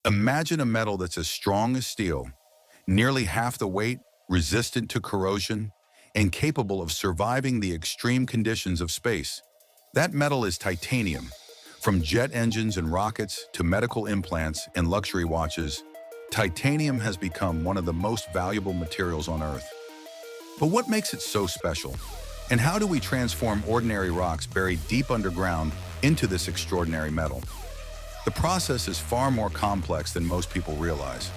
Imagine a metal that's as strong as steel, nearly half the weight, resistant to corrosion, and capable of surviving the extreme conditions of space. That metal is titanium. From jet engines and rockets to medical implants and luxury watches, titanium has become one of the most valuable materials on Earth. But what makes it so special? And how do we transform ordinary rocks buried deep underground into this extraordinary metal? The process is far more complex than most people realize.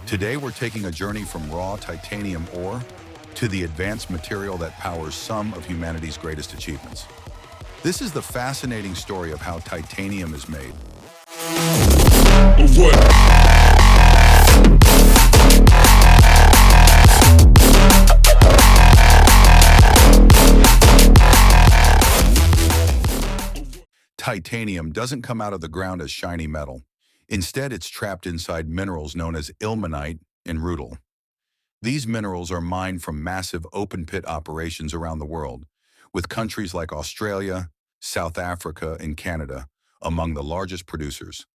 Today, we're taking a journey from raw titanium ore to the advanced material that powers some of humanity's greatest achievements. This is the fascinating story of how titanium is made. Titanium doesn't come out of the ground as shiny metal. Instead, it's trapped inside minerals known as ilmenite and rutile. These minerals are mined from massive open-pit operations around the world, with countries like Australia, South Africa, and Canada among the largest producers.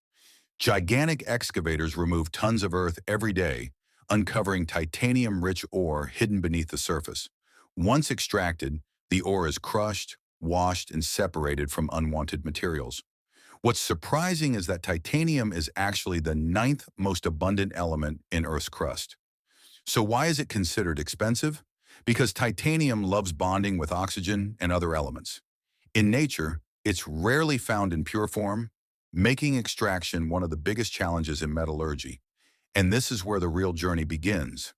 Gigantic excavators remove tons of earth every day, uncovering titanium-rich ore hidden beneath the surface. Once extracted, the ore is crushed, washed, and separated from unwanted materials. What's surprising is that titanium is actually the ninth most abundant element in Earth's crust. So why is it considered expensive? Because titanium loves bonding with oxygen and other elements. In nature, it's rarely found in pure form, making extraction one of the biggest challenges in metallurgy. And this is where the real journey begins.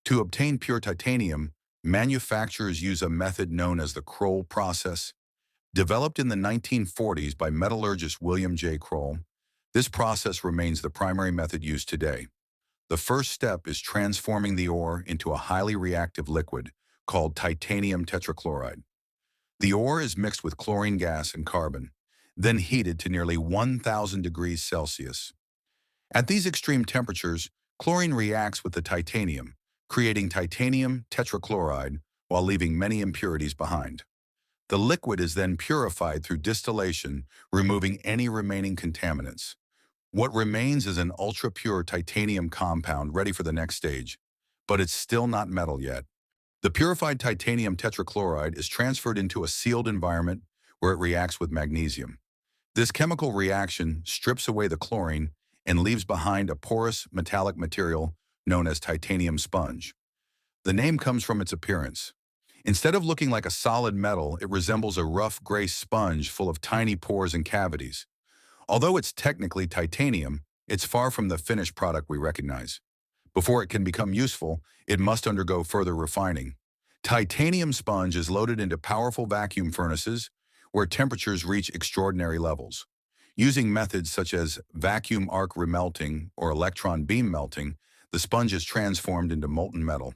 To obtain pure titanium, manufacturers use a method known as the Kroll process. Developed in the 1940s by metallurgist William J. Kroll, this process remains the primary method used today. The first step is transforming the ore into a highly reactive liquid called titanium tetrachloride. The ore is mixed with chlorine gas and carbon, then heated to nearly 1,000 degrees Celsius. At these extreme temperatures, chlorine reacts with the titanium, creating titanium tetrachloride while leaving many impurities behind. The liquid is then purified through distillation, removing any remaining contaminants. What remains is an ultra-pure titanium compound ready for the next stage, but it's still not metal yet. The purified titanium tetrachloride is transferred into a sealed environment where it reacts with magnesium. This chemical reaction strips away the chlorine and leaves behind a porous metallic material known as titanium sponge. The name comes from its appearance. Instead of looking like a solid metal, it resembles a rough gray sponge full of tiny pores and cavities. Although it's technically titanium, it's far from the finished product we recognize. Before it can become useful, it must undergo further refining. Titanium sponge is loaded into powerful vacuum furnaces where temperatures reach extraordinary levels. Using methods such as vacuum arc remelting or electron beam melting, the sponge is transformed into molten metal.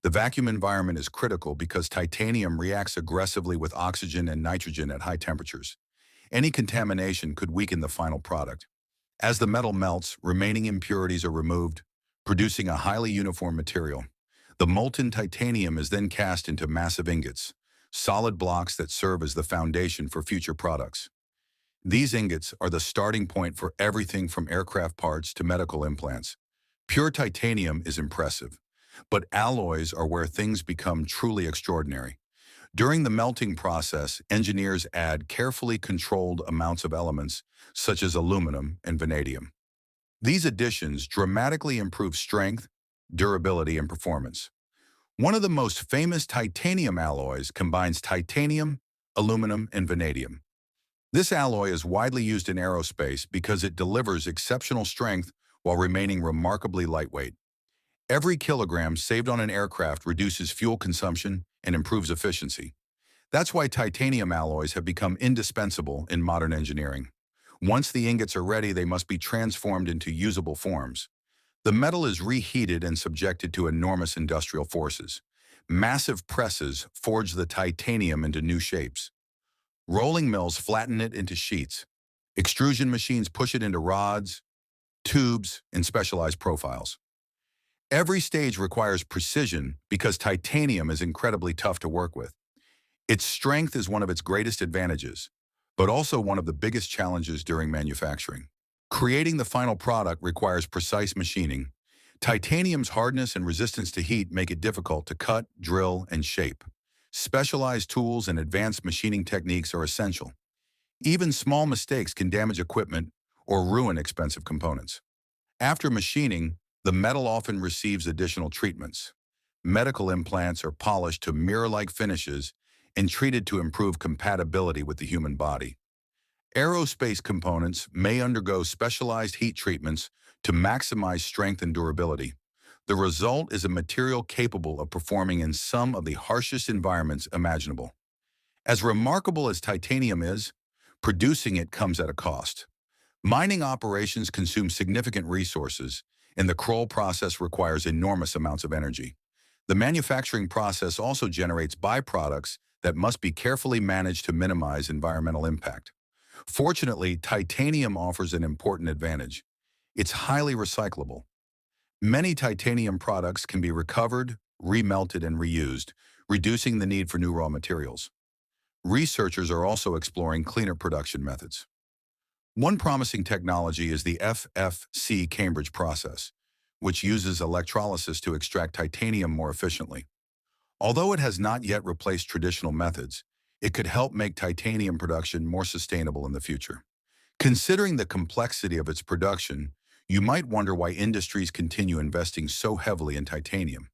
The vacuum environment is critical because titanium reacts aggressively with oxygen and nitrogen at high temperatures. Any contamination could weaken the final product. As the metal melts, remaining impurities are removed, producing a highly uniform material. The molten titanium is then cast into massive ingots, solid blocks that serve as the foundation for future products. These ingots are the starting point for everything from aircraft parts to medical implants. Pure titanium is impressive, but alloys are where things become truly extraordinary. During the melting process, engineers add carefully controlled amounts of elements such as aluminum and vanadium. These additions dramatically improve strength, durability, and performance. One of the most famous titanium alloys combines titanium, aluminum, and vanadium. This alloy is widely used in aerospace because it delivers exceptional strength while remaining remarkably lightweight. Every kilogram saved on an aircraft reduces fuel consumption and improves efficiency. That's why titanium alloys have become indispensable in modern engineering. Once the ingots are ready, they must be transformed into usable forms. The metal is reheated and subjected to enormous industrial forces. Massive presses forge the titanium into new shapes. Rolling mills flatten it into sheets. Extrusion machines push it into rods, tubes, and specialized profiles. Every stage requires precision because titanium is incredibly tough to work with. Its strength is one of its greatest advantages, but also one of the biggest challenges during manufacturing. Creating the final product requires precise machining. Titanium's hardness and resistance to heat make it difficult to cut, drill, and shape. Specialized tools and advanced machining techniques are essential. Even small mistakes can damage equipment or ruin expensive components. After machining, the metal often receives additional treatments. Medical implants are polished to mirror-like finishes and treated to improve compatibility with the human body. Aerospace components may undergo specialized heat treatments to maximize strength and durability. The result is a material capable of performing in some of the harshest environments imaginable. As remarkable as titanium is, producing it comes at a cost. Mining operations consume significant resources, and the Kroll process requires enormous amounts of energy. The manufacturing process also generates byproducts that must be carefully managed to minimize environmental impact. Fortunately, titanium offers an important advantage. It's highly recyclable. Many titanium products can be recovered, remelted, and reused, reducing the need for new raw materials. Researchers are also exploring cleaner production methods. One promising technology is the FFC Cambridge process, which uses electrolysis to extract titanium more efficiently. Although it has not yet replaced traditional methods, it could help make titanium production more sustainable in the future. Considering the complexity of its production, you might wonder why industries continue investing so heavily in titanium.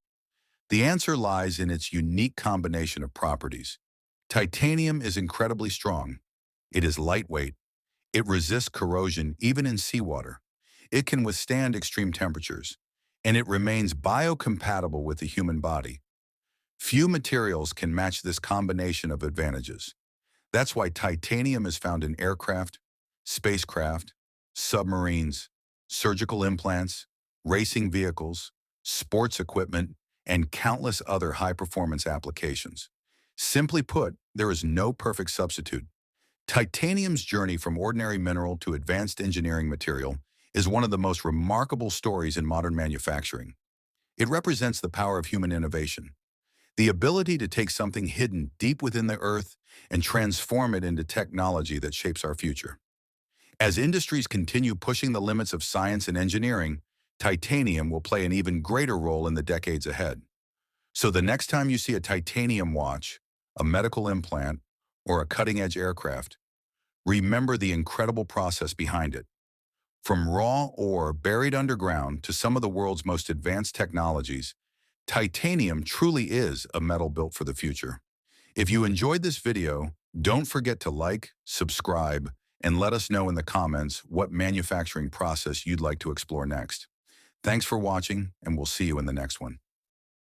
The answer lies in its unique combination of properties. Titanium is incredibly strong. It is lightweight. It resists corrosion even in seawater. It can withstand extreme temperatures, and it remains biocompatible with the human body. Few materials can match this combination of advantages. That's why titanium is found in aircraft, spacecraft, submarines, surgical implants, racing vehicles, sports equipment, and countless other high-performance applications. Simply put, there is no perfect substitute. Titanium's journey from ordinary mineral to advanced engineering material is one of the most remarkable stories in modern manufacturing. It represents the power of human innovation, the ability to take something hidden deep within the earth and transform it into technology that shapes our future. As industries continue pushing the limits of science and engineering, titanium will play an even greater role in the decades ahead. So the next time you see a titanium watch, a medical implant, or a cutting-edge aircraft, remember the incredible process behind it. From raw ore buried underground to some of the world's most advanced technologies, titanium truly is a metal built for the future. If you enjoyed this video, don't forget to like, subscribe, and let us know in the comments what manufacturing process you'd like to explore next. Thanks for watching, and we'll see you in the next one.